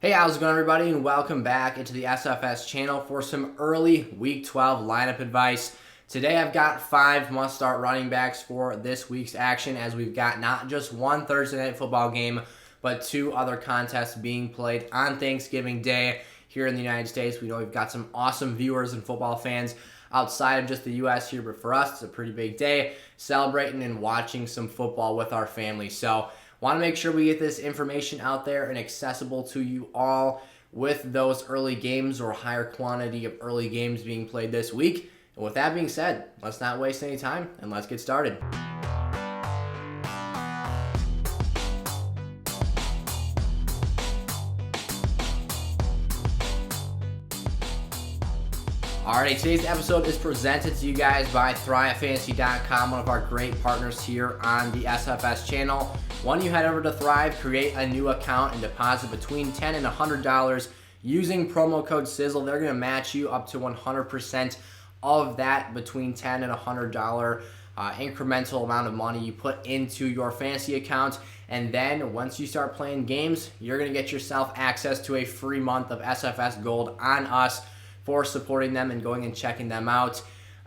Hey, how's it going, everybody, and welcome back into the SFS channel for some early Week 12 lineup advice. Today I've got 5 must-start running backs for this week's action, as we've got not just one Thursday night football game, but 2 other contests being played on Thanksgiving Day here in the United States. We know we've got some awesome viewers and football fans outside of just the U.S. here, but for us, it's a pretty big day, celebrating and watching some football with our family. So want to make sure we get this information out there and accessible to you all with those early games or higher quantity of early games being played this week. And with that being said, let's not waste any time and let's get started. Alrighty, today's episode is presented to you guys by ThriveFantasy.com, one of our great partners here on the SFS channel. When you head over to Thrive, create a new account and deposit between $10 and $100 using promo code SIZZLE. They're going to match you up to 100% of that between $10 and $100 incremental amount of money you put into your fantasy account. And then once you start playing games, you're going to get yourself access to a free month of SFS Gold on us for supporting them and going and checking them out.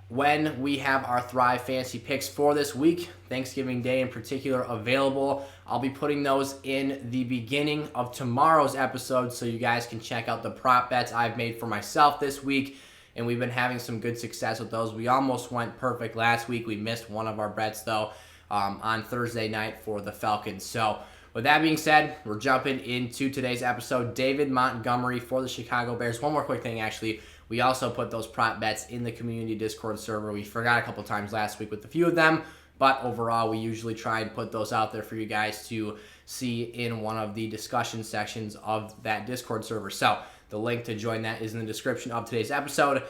When we have our Thrive Fantasy picks for this week, Thanksgiving Day in particular, available, I'll be putting those in the beginning of tomorrow's episode so you guys can check out the prop bets I've made for myself this week, and we've been having some good success with those. We almost went perfect last week. We missed one of our bets, though, on Thursday night for the Falcons. So with that being said, we're jumping into today's episode. David Montgomery for the Chicago Bears. One more quick thing, actually. We also put those prop bets in the community Discord server. We forgot a couple times last week with a few of them, but overall, we usually try and put those out there for you guys to see in one of the discussion sections of that Discord server. So the link to join that is in the description of today's episode.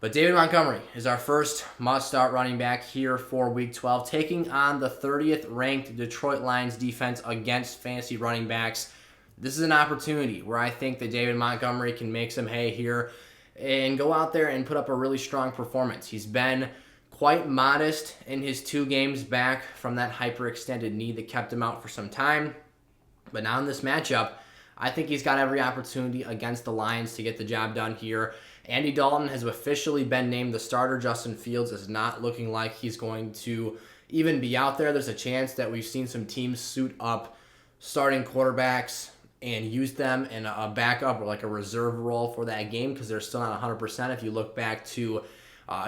But David Montgomery is our first must-start running back here for Week 12, taking on the 30th ranked Detroit Lions defense against fantasy running backs. This is an opportunity where I think that David Montgomery can make some hay here and go out there and put up a really strong performance. He's been quite modest in his 2 games back from that hyperextended knee that kept him out for some time. But now in this matchup, I think he's got every opportunity against the Lions to get the job done here. Andy Dalton has officially been named the starter. Justin Fields is not looking like he's going to even be out there. There's a chance that we've seen some teams suit up starting quarterbacks and use them in a backup or like a reserve role for that game because they're still not 100%. If you look back to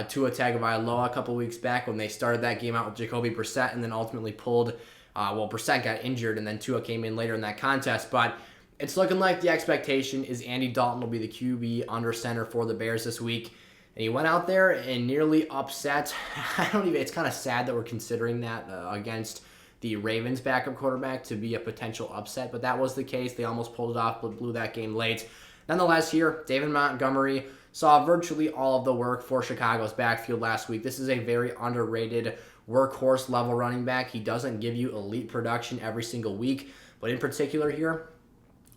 Tua Tagovailoa a couple weeks back when they started that game out with Jacoby Brissett and then ultimately pulled, Brissett got injured and then Tua came in later in that contest. But it's looking like the expectation is Andy Dalton will be the QB under center for the Bears this week. And he went out there and nearly upset. It's kind of sad that we're considering that against the Ravens backup quarterback to be a potential upset, but that was the case. They almost pulled it off, but blew that game late. Nonetheless, here, David Montgomery saw virtually all of the work for Chicago's backfield last week. This is a very underrated workhorse level running back. He doesn't give you elite production every single week, but in particular here,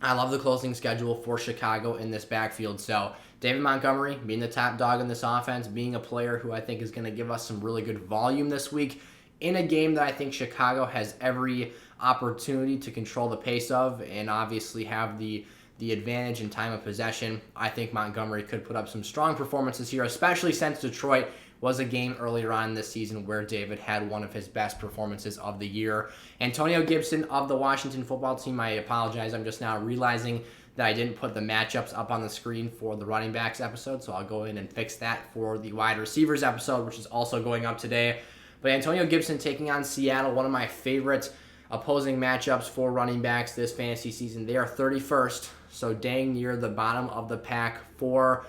I love the closing schedule for Chicago in this backfield. So David Montgomery being the top dog in this offense, being a player who I think is going to give us some really good volume this week, in a game that I think Chicago has every opportunity to control the pace of and obviously have the advantage in time of possession. I think Montgomery could put up some strong performances here, especially since Detroit was a game earlier on this season where David had one of his best performances of the year. Antonio Gibson of the Washington football team, I apologize. I'm just now realizing that I didn't put the matchups up on the screen for the running backs episode, so I'll go in and fix that for the wide receivers episode, which is also going up today. But Antonio Gibson taking on Seattle, one of my favorite opposing matchups for running backs this fantasy season. They are 31st, so dang near the bottom of the pack for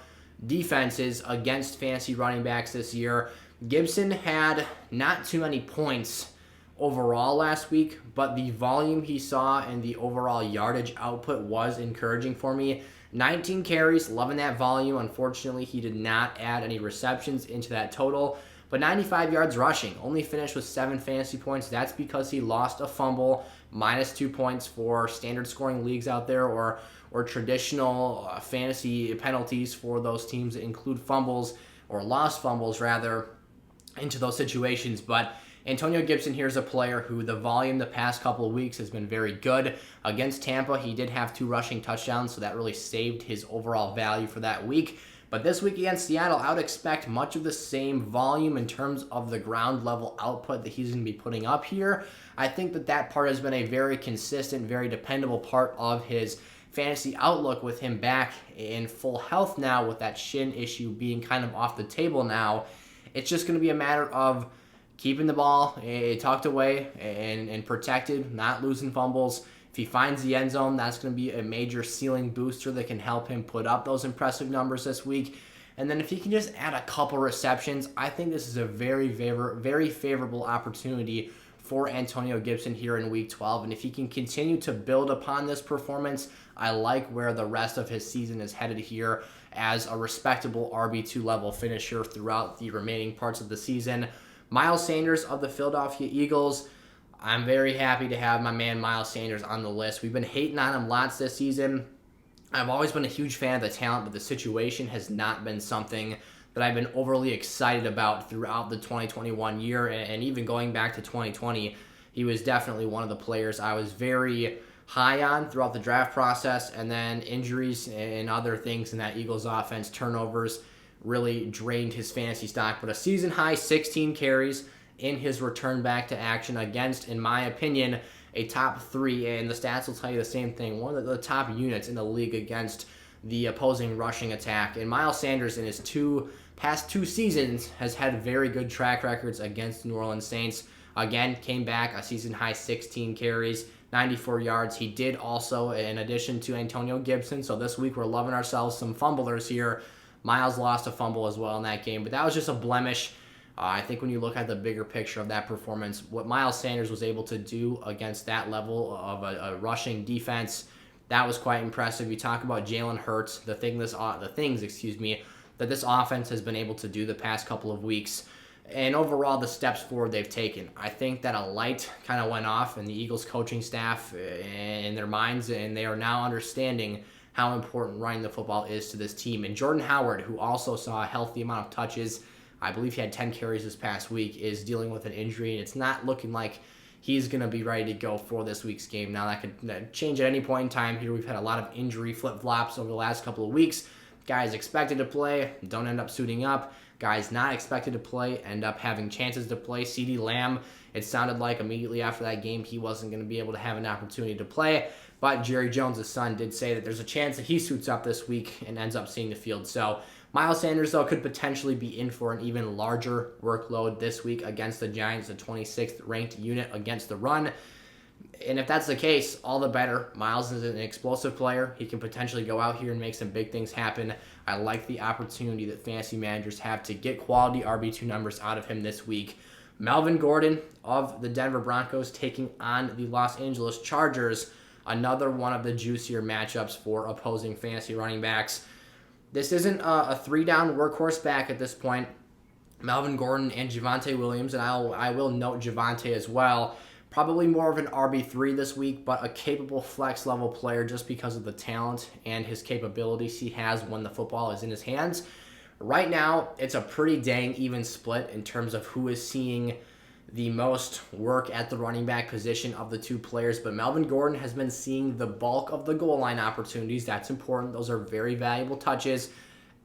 defenses against fantasy running backs this year. Gibson had not too many points overall last week, but the volume he saw and the overall yardage output was encouraging for me. 19 carries, loving that volume. Unfortunately, he did not add any receptions into that total. But 95 yards rushing, only finished with 7 fantasy points. That's because he lost a fumble, minus 2 points for standard scoring leagues out there or traditional fantasy penalties for those teams that include fumbles or lost fumbles rather into those situations. But Antonio Gibson here is a player who the volume the past couple of weeks has been very good. Against Tampa, he did have 2 rushing touchdowns, so that really saved his overall value for that week. But this week against Seattle, I would expect much of the same volume in terms of the ground level output that he's going to be putting up here. I think that part has been a very consistent, very dependable part of his fantasy outlook with him back in full health now, with that shin issue being kind of off the table now. It's just going to be a matter of keeping the ball tucked away and protected, not losing fumbles. If he finds the end zone, that's going to be a major ceiling booster that can help him put up those impressive numbers this week. And then if he can just add a couple receptions, I think this is a very favorable opportunity for Antonio Gibson here in Week 12. And if he can continue to build upon this performance, I like where the rest of his season is headed here as a respectable RB2 level finisher throughout the remaining parts of the season. Miles Sanders of the Philadelphia Eagles, I'm very happy to have my man Miles Sanders on the list. We've been hating on him lots this season. I've always been a huge fan of the talent, but the situation has not been something that I've been overly excited about throughout the 2021 year, and even going back to 2020, he was definitely one of the players I was very high on throughout the draft process, and then injuries and other things in that Eagles offense, turnovers, really drained his fantasy stock. But a season-high 16 carries in his return back to action against, in my opinion, a top 3, and the stats will tell you the same thing, one of the top units in the league against the opposing rushing attack. And Miles Sanders in his past two seasons has had very good track records against the New Orleans Saints. Again, came back a season-high 16 carries, 94 yards. He did also, in addition to Antonio Gibson, so this week we're loving ourselves some fumblers here. Miles lost a fumble as well in that game, but that was just a blemish. I think when you look at the bigger picture of that performance, what Miles Sanders was able to do against that level of a rushing defense, that was quite impressive. You talk about Jalen Hurts, the things that this offense has been able to do the past couple of weeks, and overall the steps forward they've taken. I think that a light kind of went off in the Eagles coaching staff in their minds, and they are now understanding how important running the football is to this team. And Jordan Howard, who also saw a healthy amount of touches, I believe he had 10 carries this past week, is dealing with an injury, and it's not looking like he's going to be ready to go for this week's game. Now, that could change at any point in time here. We've had a lot of injury flip-flops over the last couple of weeks. Guys expected to play don't end up suiting up. Guys not expected to play end up having chances to play. CeeDee Lamb, it sounded like immediately after that game he wasn't going to be able to have an opportunity to play. But Jerry Jones' son did say that there's a chance that he suits up this week and ends up seeing the field. So Miles Sanders, though, could potentially be in for an even larger workload this week against the Giants, the 26th ranked unit against the run. And if that's the case, all the better. Miles is an explosive player. He can potentially go out here and make some big things happen. I like the opportunity that fantasy managers have to get quality RB2 numbers out of him this week. Melvin Gordon of the Denver Broncos taking on the Los Angeles Chargers. Another one of the juicier matchups for opposing fantasy running backs. This isn't a 3-down workhorse back at this point. Melvin Gordon and Javonte Williams, and I will note Javonte as well. Probably more of an RB3 this week, but a capable flex level player just because of the talent and his capabilities he has when the football is in his hands. Right now, it's a pretty dang even split in terms of who is seeing the most work at the running back position of the two players, but Melvin Gordon has been seeing the bulk of the goal line opportunities. That's important. Those are very valuable touches,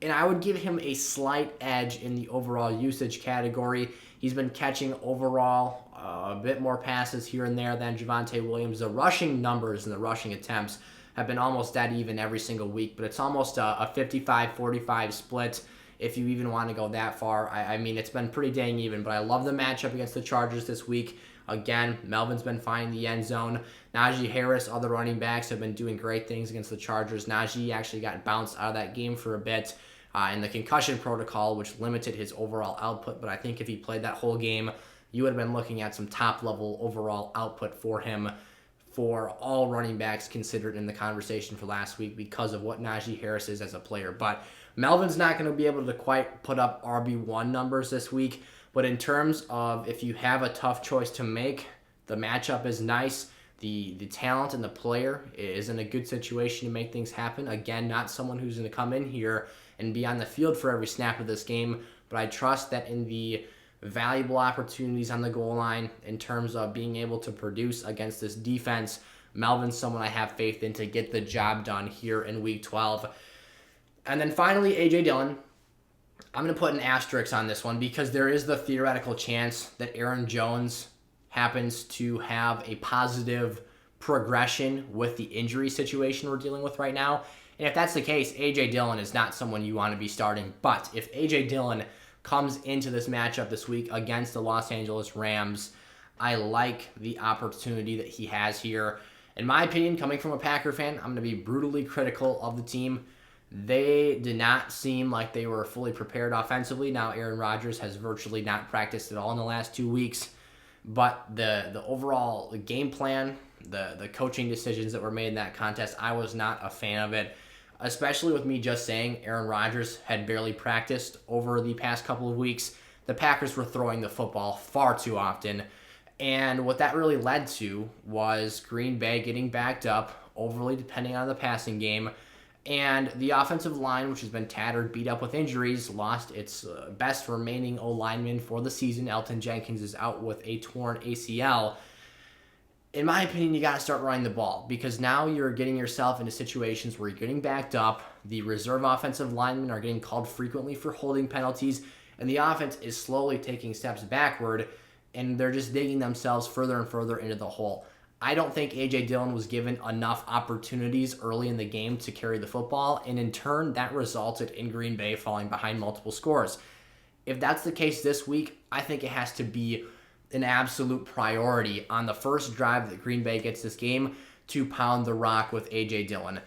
and I would give him a slight edge in the overall usage category. He's been catching overall a bit more passes here and there than Javonte Williams. The rushing numbers and the rushing attempts have been almost dead even every single week, but it's almost a 55-45 split if you even want to go that far. I mean, it's been pretty dang even, but I love the matchup against the Chargers this week. Again, Melvin's been finding the end zone. Najee Harris, other running backs, have been doing great things against the Chargers. Najee actually got bounced out of that game for a bit in the concussion protocol, which limited his overall output, but I think if he played that whole game, you would have been looking at some top-level overall output for him for all running backs considered in the conversation for last week because of what Najee Harris is as a player. But Melvin's not going to be able to quite put up RB1 numbers this week, but in terms of if you have a tough choice to make, the matchup is nice. The talent and the player is in a good situation to make things happen. Again, not someone who's going to come in here and be on the field for every snap of this game, but I trust that in the valuable opportunities on the goal line in terms of being able to produce against this defense. Melvin's someone I have faith in to get the job done here in Week 12. And then finally, A.J. Dillon. I'm going to put an asterisk on this one because there is the theoretical chance that Aaron Jones happens to have a positive progression with the injury situation we're dealing with right now. And if that's the case, A.J. Dillon is not someone you want to be starting. But if A.J. Dillon comes into this matchup this week against the Los Angeles Rams, I like the opportunity that he has here. In my opinion, coming from a Packer fan, I'm going to be brutally critical of the team. They did not seem like they were fully prepared offensively. Now, Aaron Rodgers has virtually not practiced at all in the last 2 weeks. But the overall game plan, the coaching decisions that were made in that contest, I was not a fan of it. Especially with me just saying Aaron Rodgers had barely practiced over the past couple of weeks. The Packers were throwing the football far too often. And what that really led to was Green Bay getting backed up, overly depending on the passing game. And the offensive line, which has been tattered, beat up with injuries, lost its best remaining O-lineman for the season. Elton Jenkins is out with a torn ACL. In my opinion, you got to start running the ball because now you're getting yourself into situations where you're getting backed up. The reserve offensive linemen are getting called frequently for holding penalties, and the offense is slowly taking steps backward, and they're just digging themselves further and further into the hole. I don't think A.J. Dillon was given enough opportunities early in the game to carry the football, and in turn, that resulted in Green Bay falling behind multiple scores. If that's the case this week, I think it has to be an absolute priority on the first drive that Green Bay gets this game to pound the rock with A.J. Dillon.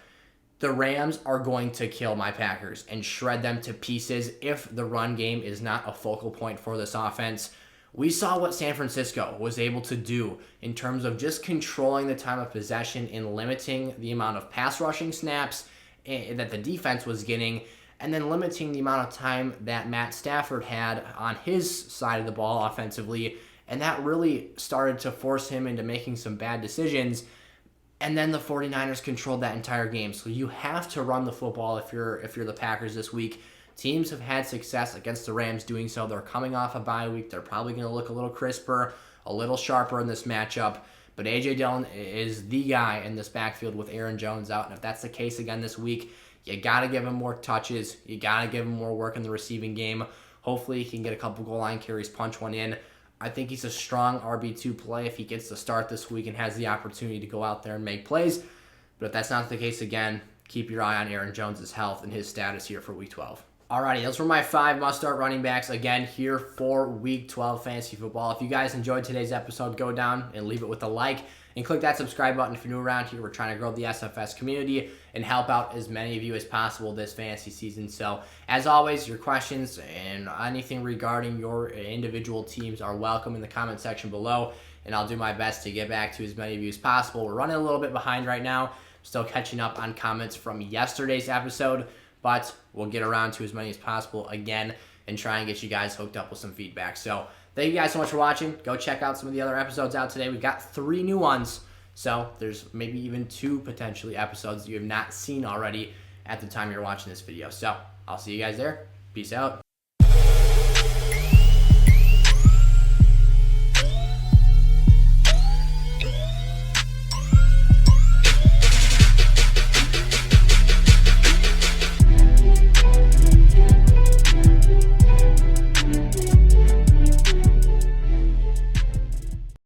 The Rams are going to kill my Packers and shred them to pieces if the run game is not a focal point for this offense. We saw what San Francisco was able to do in terms of just controlling the time of possession and limiting the amount of pass rushing snaps that the defense was getting, and then limiting the amount of time that Matt Stafford had on his side of the ball offensively, and that really started to force him into making some bad decisions. And then the 49ers controlled that entire game. So you have to run the football if you're the Packers this week. Teams have had success against the Rams doing so. They're coming off a bye week. They're probably going to look a little crisper, a little sharper in this matchup. But A.J. Dillon is the guy in this backfield with Aaron Jones out. And if that's the case again this week, you got to give him more touches. You got to give him more work in the receiving game. Hopefully he can get a couple goal line carries, punch one in. I think he's a strong RB2 play if he gets the start this week and has the opportunity to go out there and make plays. But if that's not the case again, keep your eye on Aaron Jones' health and his status here for Week 12. Alrighty, those were my 5 must-start running backs, again, here for Week 12 Fantasy Football. If you guys enjoyed today's episode, go down and leave it with a like, and click that subscribe button if you're new around here. We're trying to grow the SFS community and help out as many of you as possible this fantasy season. So, as always, your questions and anything regarding your individual teams are welcome in the comment section below, and I'll do my best to get back to as many of you as possible. We're running a little bit behind right now, still catching up on comments from yesterday's episode, but we'll get around to as many as possible again and try and get you guys hooked up with some feedback. So thank you guys so much for watching. Go check out some of the other episodes out today. We've got 3 new ones, so there's maybe even 2 potentially episodes that you have not seen already at the time you're watching this video. So I'll see you guys there. Peace out.